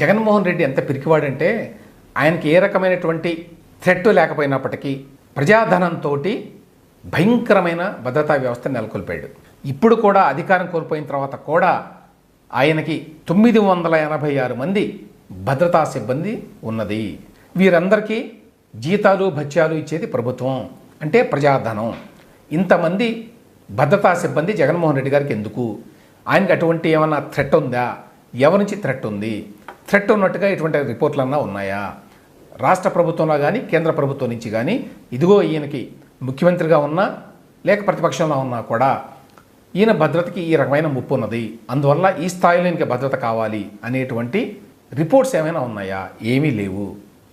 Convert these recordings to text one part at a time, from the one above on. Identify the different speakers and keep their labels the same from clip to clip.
Speaker 1: జగన్మోహన్ రెడ్డి ఎంత పిరికివాడంటే ఆయనకి ఏ రకమైనటువంటి థ్రెట్ లేకపోయినప్పటికీ ప్రజాధనంతో భయంకరమైన భద్రతా వ్యవస్థ నెలకొల్పాడు. ఇప్పుడు కూడా అధికారం కోల్పోయిన తర్వాత కూడా ఆయనకి 986 మంది భద్రతా సిబ్బంది ఉన్నది. వీరందరికీ జీతాలు భత్యాలు ఇచ్చేది ప్రభుత్వం, అంటే ప్రజాధనం. ఇంతమంది భద్రతా సిబ్బంది జగన్మోహన్ రెడ్డి గారికి ఎందుకు? ఆయనకి అటువంటి ఏమన్నా థ్రెట్ ఉందా? ఎవరి నుంచి థ్రెట్ ఉంది? థ్రెట్ ఉన్నట్టుగా ఇటువంటి రిపోర్ట్లన్నా ఉన్నాయా? రాష్ట్ర ప్రభుత్వంలో కానీ కేంద్ర ప్రభుత్వం నుంచి కానీ ఇదిగో ఈయనకి ముఖ్యమంత్రిగా ఉన్నా లేక ప్రతిపక్షంలో ఉన్నా కూడా ఈయన భద్రతకి ఈ రకమైన ముప్పు ఉన్నది, అందువల్ల ఈ స్థాయిలో ఈయనకి భద్రత కావాలి అనేటువంటి రిపోర్ట్స్ ఏమైనా ఉన్నాయా? ఏమీ లేవు.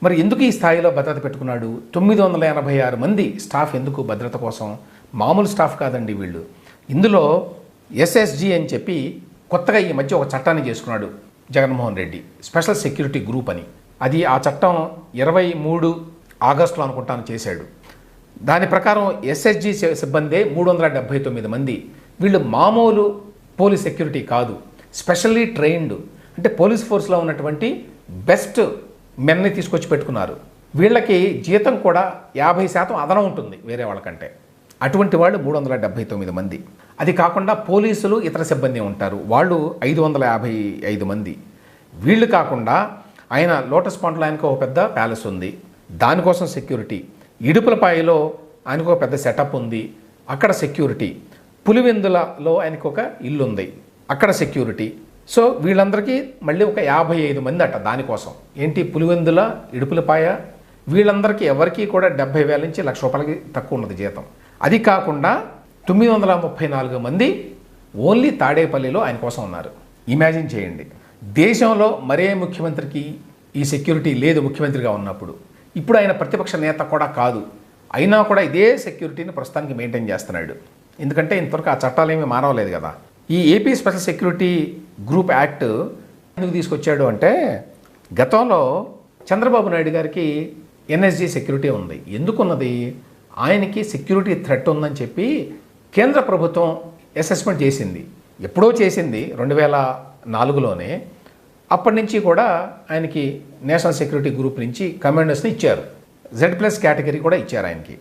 Speaker 1: మరి ఎందుకు ఈ స్థాయిలో భద్రత పెట్టుకున్నాడు? 986 మంది స్టాఫ్ ఎందుకు భద్రత కోసం? మామూలు స్టాఫ్ కాదండి వీళ్ళు. ఇందులో ఎస్ఎస్జి అని చెప్పి కొత్తగా ఈ మధ్య ఒక చట్టాన్ని చేసుకున్నాడు Jaganmohan Reddy, special security group అని. అది ఆ చట్టం 23 ఆగస్టులో అనుకుంటాను చేశాడు. దాని ప్రకారం ఎస్ఎస్జి సిబ్బందే 379 మంది. వీళ్ళు మామూలు పోలీస్ సెక్యూరిటీ కాదు, స్పెషల్లీ ట్రైన్డ్, అంటే పోలీస్ ఫోర్స్లో ఉన్నటువంటి బెస్ట్ మెన్ని తీసుకొచ్చి పెట్టుకున్నారు. వీళ్ళకి జీతం కూడా 50% అదనం ఉంటుంది వేరే వాళ్ళకంటే. అటువంటి వాళ్ళు 379 మంది. అది కాకుండా పోలీసులు ఇతర సిబ్బంది ఉంటారు, వాళ్ళు 555 మంది. వీళ్ళు కాకుండా ఆయన లోటస్ పాండ్లో ఆయనకు ఒక పెద్ద ప్యాలెస్ ఉంది, దానికోసం సెక్యూరిటీ. ఇడుపులపాయలో ఆయనకు ఒక పెద్ద సెటప్ ఉంది, అక్కడ సెక్యూరిటీ. పులివెందులలో ఆయనకు ఒక ఇల్లు ఉంది, అక్కడ సెక్యూరిటీ. సో వీళ్ళందరికీ మళ్ళీ ఒక 55 మంది అట దానికోసం. ఏంటి పులివెందుల, ఇడుపులపాయ, వీళ్ళందరికీ ఎవరికి కూడా 70,000 నుంచి ₹1,00,000 తక్కువ ఉన్నది జీతం. అది కాకుండా 934 మంది ఓన్లీ తాడేపల్లిలో ఆయన కోసం ఉన్నారు. ఇమాజిన్ చేయండి, దేశంలో మరే ముఖ్యమంత్రికి ఈ సెక్యూరిటీ లేదు ముఖ్యమంత్రిగా ఉన్నప్పుడు. ఇప్పుడు ఆయన ప్రతిపక్ష నేత కూడా కాదు, అయినా కూడా ఇదే సెక్యూరిటీని ప్రస్తుతానికి మెయింటైన్ చేస్తున్నాడు. ఎందుకంటే ఇంతవరకు ఆ చట్టాలు ఏమీ మారవలేదు కదా. ఈ AP special security group act ఎందుకు తీసుకొచ్చాడు అంటే, గతంలో చంద్రబాబు నాయుడు గారికి ఎన్ఎస్జి సెక్యూరిటీ ఉంది. ఎందుకున్నది? ఆయనకి సెక్యూరిటీ థ్రెట్ ఉందని చెప్పి కేంద్ర ప్రభుత్వం అసెస్మెంట్ చేసింది. ఎప్పుడో చేసింది, 2004లోనే. అప్పటి నుంచి కూడా ఆయనకి నేషనల్ సెక్యూరిటీ గ్రూప్ నుంచి కమాండర్స్ని ఇచ్చారు, Z+ కేటగిరీ కూడా ఇచ్చారు ఆయనకి.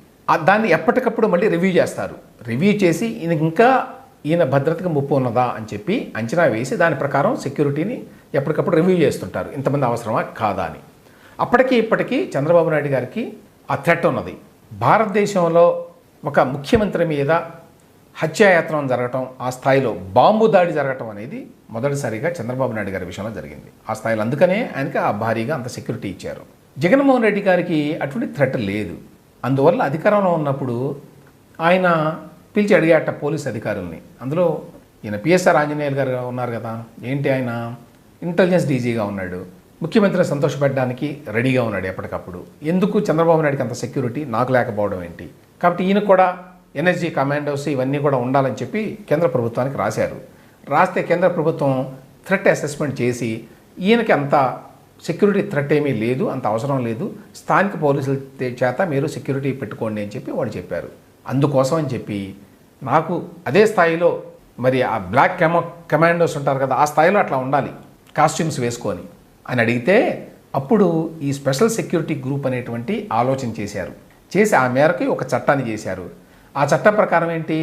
Speaker 1: దాన్ని ఎప్పటికప్పుడు మళ్ళీ రివ్యూ చేస్తారు. రివ్యూ చేసి ఈయన భద్రతకు ముప్పు ఉన్నదా అని చెప్పి అంచనా వేసి దాని ప్రకారం సెక్యూరిటీని ఎప్పటికప్పుడు రివ్యూ చేస్తుంటారు, ఇంతమంది అవసరమా కాదా అని. అప్పటికి ఇప్పటికీ చంద్రబాబు నాయుడు గారికి ఆ థ్రెట్ ఉన్నది. భారతదేశంలో ఒక ముఖ్యమంత్రి మీద హత్యాయత్నం జరగటం, ఆ స్థాయిలో బాంబు దాడి జరగటం అనేది మొదటిసారిగా చంద్రబాబు నాయుడు గారి విషయంలో జరిగింది. ఆ స్థాయిలో అందుకనే ఆయనకి ఆ భారీగా అంత సెక్యూరిటీ ఇచ్చారు. జగన్మోహన్ రెడ్డి గారికి అటువంటి థ్రెట్ లేదు. అందువల్ల అధికారంలో ఉన్నప్పుడు ఆయన పిలిచి అడిగాట పోలీస్ అధికారుల్ని. అందులో ఈయన పిఎస్ఆర్ ఆంజనేయులు గారు ఉన్నారు కదా, ఏంటి ఆయన ఇంటెలిజెన్స్ డీజీగా ఉన్నాడు, ముఖ్యమంత్రిని సంతోషపెట్టడానికి రెడీగా ఉన్నాడు ఎప్పటికప్పుడు. ఎందుకు చంద్రబాబు నాయుడికి అంత సెక్యూరిటీ, నాకు లేకపోవడం ఏంటి? కాబట్టి ఈయన కూడా ఎన్ఎస్జీ కమాండోస్ ఇవన్నీ కూడా ఉండాలని చెప్పి కేంద్ర ప్రభుత్వానికి రాశారు. రాస్తే కేంద్ర ప్రభుత్వం థ్రెట్ అసెస్మెంట్ చేసి ఈయనకి అంత సెక్యూరిటీ థ్రెట్ ఏమీ లేదు, అంత అవసరం లేదు, స్థానిక పోలీసుల చేత మీరు సెక్యూరిటీ పెట్టుకోండి అని చెప్పి వాళ్ళు చెప్పారు. అందుకోసం అని చెప్పి నాకు అదే స్థాయిలో మరి ఆ బ్లాక్ కమాండోస్ ఉంటారు కదా, ఆ స్థాయిలో అట్లా ఉండాలి కాస్ట్యూమ్స్ వేసుకొని అని అడిగితే అప్పుడు ఈ స్పెషల్ సెక్యూరిటీ గ్రూప్ అనేటువంటి ఆలోచన చేశారు. చేసి ఆ మేరకు ఒక చట్టాన్ని చేశారు. ఆ చట్ట ప్రకారం ఏంటి,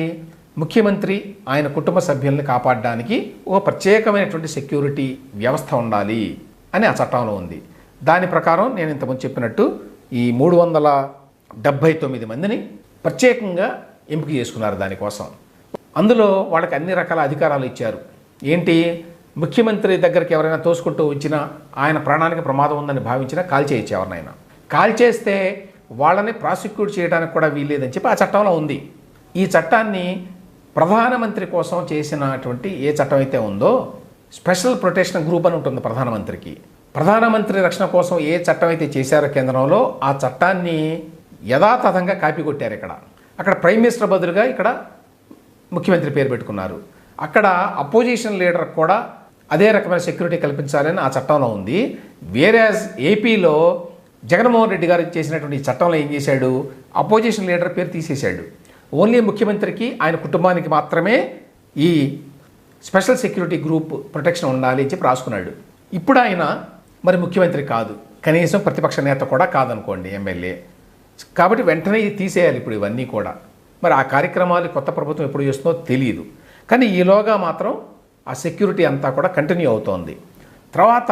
Speaker 1: ముఖ్యమంత్రి ఆయన కుటుంబ సభ్యుల్ని కాపాడడానికి ఒక ప్రత్యేకమైనటువంటి సెక్యూరిటీ వ్యవస్థ ఉండాలి అని ఆ చట్టంలో ఉంది. దాని ప్రకారం నేను ఇంతకుముందు చెప్పినట్టు ఈ 379 మందిని ప్రత్యేకంగా ఎంపిక చేసుకున్నారు దానికోసం. అందులో వాళ్ళకి అన్ని రకాల అధికారాలు ఇచ్చారు. ఏంటి, ముఖ్యమంత్రి దగ్గరికి ఎవరైనా తోసుకుంటూ వచ్చినా, ఆయన ప్రాణానికి ప్రమాదం ఉందని భావించినా కాల్చేయచ్చు ఎవరినైనా. కాల్చేస్తే వాళ్ళని ప్రాసిక్యూట్ చేయడానికి కూడా వీల్లేదని చెప్పి ఆ చట్టంలో ఉంది. ఈ చట్టాన్ని ప్రధానమంత్రి కోసం చేసినటువంటి ఏ చట్టం అయితే ఉందో, స్పెషల్ ప్రొటెక్షన్ గ్రూప్ అని ఉంటుంది ప్రధానమంత్రికి. ప్రధానమంత్రి రక్షణ కోసం ఏ చట్టం అయితే చేశారో కేంద్రంలో, ఆ చట్టాన్ని యథాతథంగా కాపీ కొట్టారు. అక్కడ ప్రైమ్ మినిస్టర్ బదులుగా ఇక్కడ ముఖ్యమంత్రి పేరు పెట్టుకున్నారు. అక్కడ అపోజిషన్ లీడర్ కూడా అదే రకమైన సెక్యూరిటీ కల్పించాలని ఆ చట్టంలో ఉంది. వేరేజ్ ఏపీలో జగన్మోహన్ రెడ్డి గారు చేసినటువంటి చట్టంలో ఏం చేశాడు, అపోజిషన్ లీడర్ పేరు తీసేశాడు. ఓన్లీ ముఖ్యమంత్రికి, ఆయన కుటుంబానికి మాత్రమే ఈ స్పెషల్ సెక్యూరిటీ గ్రూప్ ప్రొటెక్షన్ ఉండాలి అని చెప్పి రాసుకున్నాడు. ఇప్పుడు ఆయన మరి ముఖ్యమంత్రి కాదు, కనీసం ప్రతిపక్ష నేత కూడా కాదనుకోండి ఎమ్మెల్యే. కాబట్టి వెంటనే ఇది తీసేయాలి ఇప్పుడు ఇవన్నీ కూడా. మరి ఆ కార్యక్రమాలు కొత్త ప్రభుత్వం ఎప్పుడు చేస్తుందో తెలియదు. కానీ ఈలోగా మాత్రం ఆ సెక్యూరిటీ అంతా కూడా కంటిన్యూ అవుతోంది. తర్వాత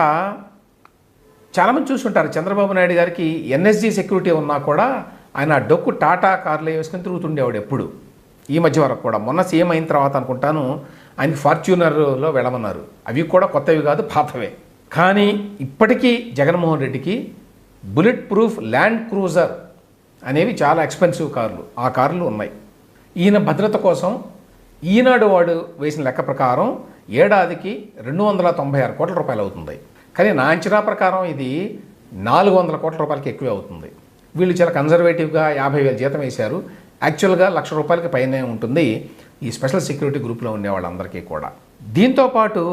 Speaker 1: చాలామంది చూసుంటారు, చంద్రబాబు నాయుడు గారికి ఎన్ఎస్జీ సెక్యూరిటీ ఉన్నా కూడా ఆయన డొక్కు టాటా కార్లో వేసుకొని తిరుగుతుండేవాడు ఎప్పుడు. ఈ మధ్య వరకు కూడా, మొన్న సీఎం అయిన తర్వాత అనుకుంటాను ఆయనకి ఫార్చ్యూనర్లో వెళ్ళమన్నారు. అవి కూడా కొత్తవి కాదు, పాతవే. కానీ ఇప్పటికీ జగన్మోహన్ రెడ్డికి బుల్లెట్ ప్రూఫ్ ల్యాండ్ క్రూజర్ అనేవి చాలా ఎక్స్పెన్సివ్ కార్లు, ఆ కార్లు ఉన్నాయి. ఈయన భద్రత కోసం ఈనాడు వాడు వేసిన లెక్క ప్రకారం ఏడాదికి 296 కోట్ల రూపాయలు అవుతుంది. కానీ నా అంచనా ప్రకారం ఇది 400 కోట్ల రూపాయలకి ఎక్కువే అవుతుంది. వీళ్ళు చాలా కన్జర్వేటివ్గా 50,000 జీతం వేశారు. యాక్చువల్గా 1,00,000 రూపాయలకి పైనే ఉంటుంది ఈ స్పెషల్ సెక్యూరిటీ గ్రూప్లో ఉండే వాళ్ళందరికీ కూడా. దీంతోపాటు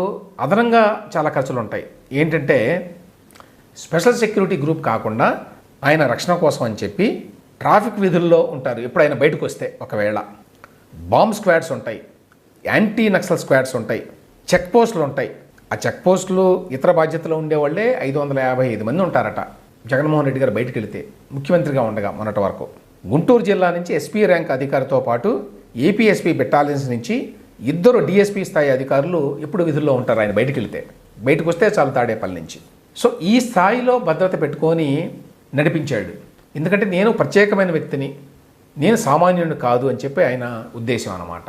Speaker 1: అదనంగా చాలా ఖర్చులు ఉంటాయి. ఏంటంటే స్పెషల్ సెక్యూరిటీ గ్రూప్ కాకుండా ఆయన రక్షణ కోసం అని చెప్పి ట్రాఫిక్ విధుల్లో ఉంటారు. ఎప్పుడు ఆయన బయటకు వస్తే ఒకవేళ బాంబ్ స్క్వాడ్స్ ఉంటాయి, యాంటీ నక్సల్ స్క్వాడ్స్ ఉంటాయి, చెక్ పోస్టులు ఉంటాయి. ఆ చెక్ పోస్టులు ఇతర బాధ్యతలో ఉండేవాళ్ళే 555 మంది ఉంటారట జగన్మోహన్ రెడ్డి గారు బయటకు వెళితే, ముఖ్యమంత్రిగా ఉండగా మొన్నటి వరకు. గుంటూరు జిల్లా నుంచి ఎస్పీ ర్యాంక్ అధికారితో పాటు ఏపీఎస్పీ బెటాలియన్స్ నుంచి 2 డిఎస్పీ స్థాయి అధికారులు ఎప్పుడు విధుల్లో ఉంటారు ఆయన బయటకు వెళితే. బయటకు వస్తే చాలు తాడేపల్లి నుంచి. సో ఈ స్థాయిలో భద్రత పెట్టుకొని నడిపించాడు. ఎందుకంటే నేను ప్రత్యేకమైన వ్యక్తిని, నేను సామాన్యుడిని కాదు అని చెప్పి ఆయన ఉద్దేశం అన్నమాట.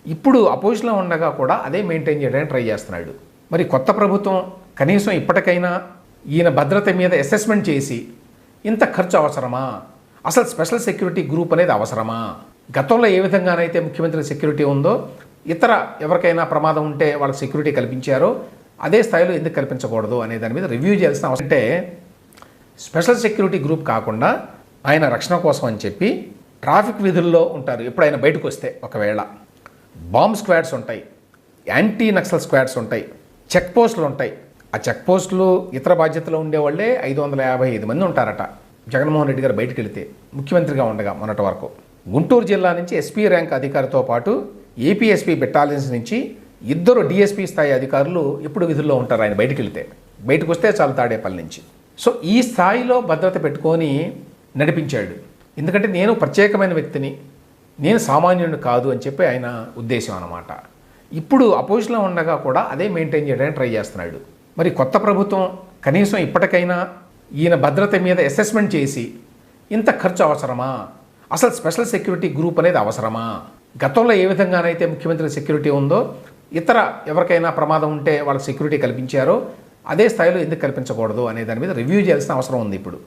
Speaker 1: ఇప్పుడు అపోజిషన్లో ఉండగా కూడా అదే మెయింటైన్ చేయడానికి ట్రై చేస్తున్నాడు. మరి కొత్త ప్రభుత్వం కనీసం ఇప్పటికైనా ఈయన భద్రత మీద అసెస్మెంట్ చేసి ఇంత ఖర్చు అవసరమా, అసలు స్పెషల్ సెక్యూరిటీ గ్రూప్ అనేది అవసరమా, గతంలో ఏ విధంగానైతే ముఖ్యమంత్రి సెక్యూరిటీ ఉందో ఇతర ఎవరికైనా ప్రమాదం ఉంటే వాళ్ళకి సెక్యూరిటీ కల్పించారో అదే స్థాయిలో ఎందుకు కల్పించకూడదు అనే దాని మీద రివ్యూ చేయాల్సిన అవసరం. అంటే స్పెషల్ సెక్యూరిటీ గ్రూప్ కాకుండా ఆయన రక్షణ కోసం అని చెప్పి ట్రాఫిక్ విధుల్లో ఉంటారు. ఎప్పుడు ఆయన బయటకు వస్తే ఒకవేళ బాంబ్ స్క్వాడ్స్ ఉంటాయి, యాంటీ నక్సల్ స్క్వాడ్స్ ఉంటాయి, చెక్ పోస్టులు ఉంటాయి. ఆ చెక్ పోస్టులు ఇతర బాధ్యతలో ఉండేవాళ్ళే 555 మంది ఉంటారట జగన్మోహన్ రెడ్డి గారు బయటకు వెళితే, ముఖ్యమంత్రిగా ఉండగా మొన్నటి వరకు. గుంటూరు జిల్లా నుంచి ఎస్పీ ర్యాంక్ అధికారితో పాటు ఏపీఎస్పీ బెటాలియన్స్ నుంచి 2 డిఎస్పీ స్థాయి అధికారులు ఎప్పుడు విధుల్లో ఉంటారు ఆయన బయటకు వెళితే. బయటకు వస్తే చాలు తాడేపల్లి నుంచి. సో ఈ స్థాయిలో భద్రత పెట్టుకొని నడిపించాడు. ఎందుకంటే నేను ప్రత్యేకమైన వ్యక్తిని, నేను సామాన్యుడిని కాదు అని చెప్పి ఆయన ఉద్దేశం అన్నమాట. ఇప్పుడు అపోజిషన్లో ఉండగా కూడా అదే మెయింటైన్ చేయడానికి ట్రై చేస్తున్నాడు. మరి కొత్త ప్రభుత్వం కనీసం ఇప్పటికైనా ఈయన భద్రత మీద అసెస్మెంట్ చేసి ఇంత ఖర్చు అవసరమా, అసలు స్పెషల్ సెక్యూరిటీ గ్రూప్ అనేది అవసరమా, గతంలో ఏ విధంగానైతే ముఖ్యమంత్రి సెక్యూరిటీ ఉందో ఇతర ఎవరికైనా ప్రమాదం ఉంటే వాళ్ళకి సెక్యూరిటీ కల్పించారో అదే స్థాయిలో ఎందుకు కల్పించకూడదు అనే దాని మీద రివ్యూ చేయాల్సిన అవసరం ఉంది ఇప్పుడు.